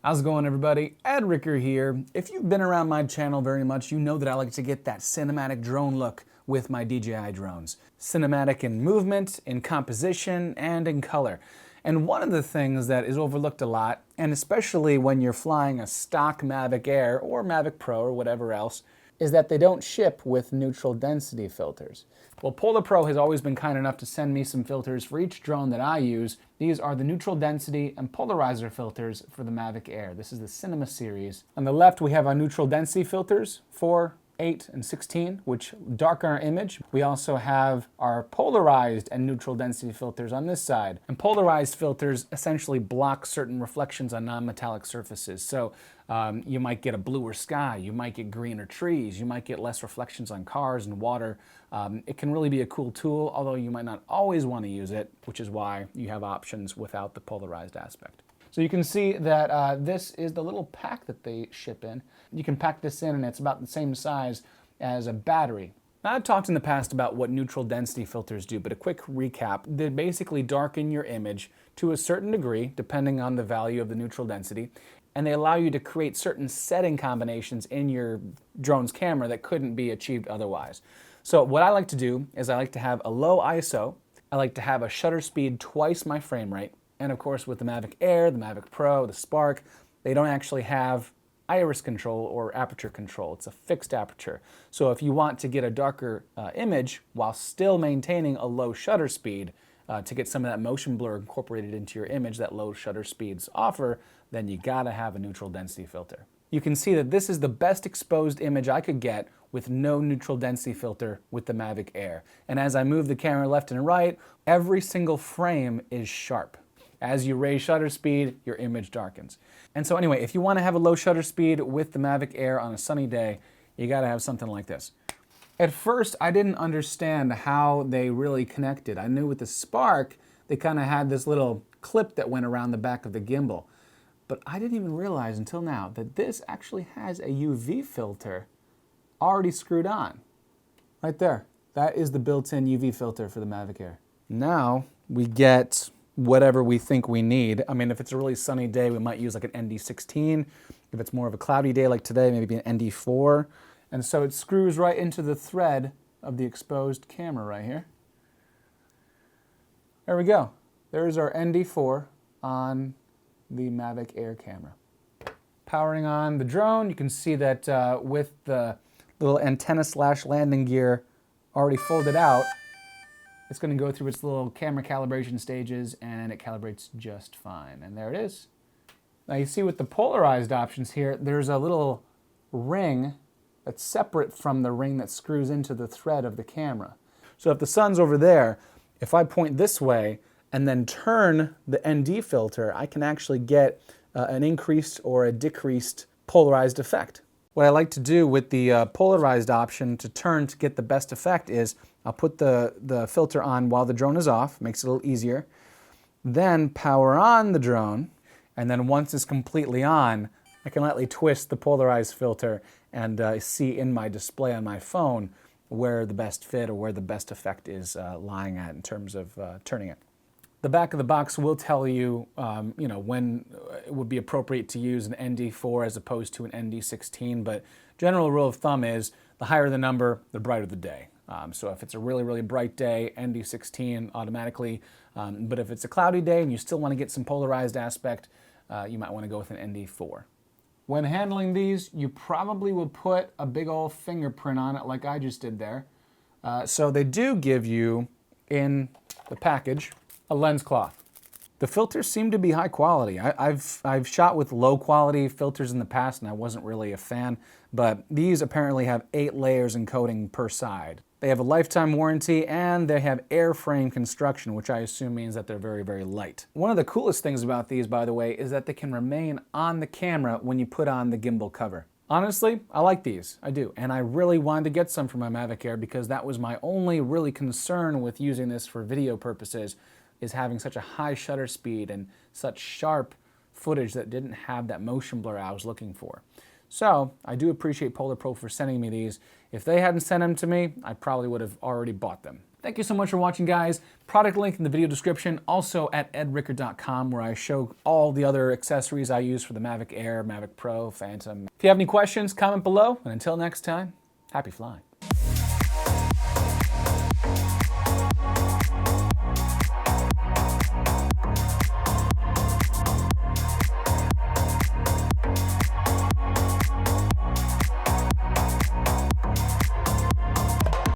How's it going, everybody? Ed Ricker here. If you've been around my channel very much, you know that I like to get that cinematic drone look with my DJI drones. Cinematic in movement, in composition, and in color. And one of the things that is overlooked a lot, and especially when you're flying a stock Mavic Air or Mavic Pro or whatever else, is that they don't ship with neutral density filters. Well, Polar Pro has always been kind enough to send me some filters for each drone that I use. These are the neutral density and polarizer filters for the Mavic Air. This is the Cinema series. On the left, we have our neutral density filters, 4, 8, and 16, which darken our image. We also have our polarized and neutral density filters on this side. And polarized filters essentially block certain reflections on non-metallic surfaces. So you might get a bluer sky, you might get greener trees, you might get less reflections on cars and water. It can really be a cool tool, although you might not always want to use it, which is why you have options without the polarized aspect. So you can see that this is the little pack that they ship in. You can pack this in and it's about the same size as a battery. Now, I've talked in the past about what neutral density filters do, but a quick recap. They basically darken your image to a certain degree, depending on the value of the neutral density, and they allow you to create certain setting combinations in your drone's camera that couldn't be achieved otherwise. So what I like to do is I like to have a low ISO, I like to have a shutter speed twice my frame rate, and of course with the Mavic Air, the Mavic Pro, the Spark, they don't actually have iris control or aperture control. It's a fixed aperture. So if you want to get a darker image while still maintaining a low shutter speed to get some of that motion blur incorporated into your image that low shutter speeds offer, then you gotta have a neutral density filter. You can see that this is the best exposed image I could get with no neutral density filter with the Mavic Air. And as I move the camera left and right, every single frame is sharp. As you raise shutter speed, your image darkens. And so anyway, if you want to have a low shutter speed with the Mavic Air on a sunny day, you got to have something like this. At first, I didn't understand how they really connected. I knew with the Spark, they kind of had this little clip that went around the back of the gimbal. But I didn't even realize until now that this actually has a UV filter already screwed on. Right there. That is the built-in UV filter for the Mavic Air. Now we get whatever we think we need. I mean, if it's a really sunny day, we might use like an ND16. If it's more of a cloudy day like today, maybe an ND4. And so it screws right into the thread of the exposed camera right here. There we go. There's our ND4 on the Mavic Air camera. Powering on the drone, you can see that with the little antenna / landing gear already folded out, it's going to go through its little camera calibration stages and it calibrates just fine. And there it is. Now you see with the polarized options here, there's a little ring that's separate from the ring that screws into the thread of the camera. So if the sun's over there, if I point this way and then turn the ND filter, I can actually get an increased or a decreased polarized effect. What I like to do with the polarized option to turn to get the best effect is I'll put the filter on while the drone is off, makes it a little easier. Then power on the drone, and then once it's completely on, I can lightly twist the polarized filter and see in my display on my phone where the best fit or where the best effect is lying at in terms of turning it. The back of the box will tell you, when it would be appropriate to use an ND4 as opposed to an ND16, but general rule of thumb is the higher the number, the brighter the day. So if it's a really, really bright day, ND16 automatically, but if it's a cloudy day and you still want to get some polarized aspect, you might want to go with an ND4. When handling these, you probably will put a big old fingerprint on it like I just did there. So they do give you, in the package, a lens cloth. The filters seem to be high quality. I've shot with low quality filters in the past and I wasn't really a fan, but these apparently have 8 layers and coating per side. They have a lifetime warranty and they have airframe construction, which I assume means that they're very, very light. One of the coolest things about these, by the way, is that they can remain on the camera when you put on the gimbal cover. Honestly, I like these, I do, and I really wanted to get some for my Mavic Air because that was my only really concern with using this for video purposes, is having such a high shutter speed and such sharp footage that didn't have that motion blur I was looking for. So I do appreciate Polar Pro for sending me these. If they hadn't sent them to me, I probably would have already bought them. Thank you so much for watching, guys. Product link in the video description, also at edricker.com, where I show all the other accessories I use for the Mavic Air, Mavic Pro, Phantom. If you have any questions, comment below, and until next time, happy flying.